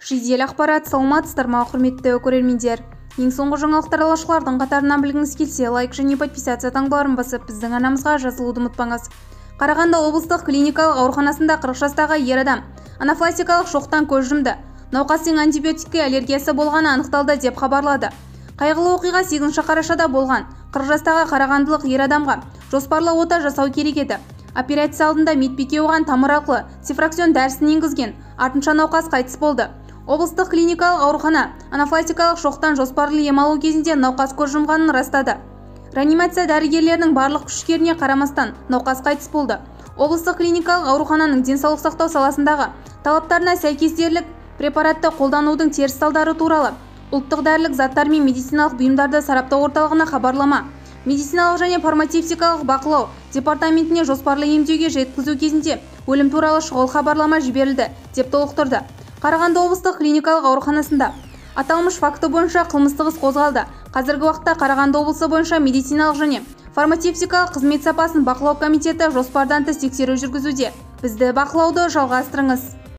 Жедел ақпарат, саламатсыздар ма құрметті көрермендер. Ең соңғы жаңалықтар алушылардың қатарынан білгіңіз келсе, лайк және подписация таңбаларын басып, біздің арнамызға жазылуды ұмытпаңыз. Қарағанды облыстық клиникалық ауруханасында 40 жастағы ер адам анафилактикалық шоқтан көз жұмды. Науқастың антибиотикке аллергиясы болғаны анықталды деп хабарлады. Қайғылы оқиға 8 қарашада болған. 40 жастағы қарағандылық ер адамға жоспарлы ота жасау керек еді. Операция алдында медбике оған тамыр арқылы цифракцион дәрісін енгізген. Артынша науқас қайтыс болды. Облыстық клиникалық аурухана анафилактикалық шоқтан жоспарлы ем алу кезінде науқас көз жұмғанын растады. Реанимация дәрігерлерінің барлық күш-жігеріне қарамастан науқас қайтыс болды. Облыстық клиникалық аурухананың денсаулық сақтау саласындағы талаптарына сәйкес дерлік препаратты қолданудың теріс салдары туралы ұлттық дәрілік заттар мен медициналық бұйымдарды сараптау орталығына хабарлама. Медициналық және фармацевтикалық бақылау департаментіне жоспарлы емдеуге жеткізу кезінде өлім туралы шұғыл хабарлама жіберілді деп толықтырды. Қарағанды облыстық клиникалық ауруханасында аталмыш факті бойынша қылмыстық іс қозғалды. Қазіргі уақытта Қарағанды облысы бойынша медициналық және фармацевтикалық қызмет сапасын бақылау комитеті жоспардан тыс тексеру жүргізуде. Бізді бақылауды жалғастырыңыз.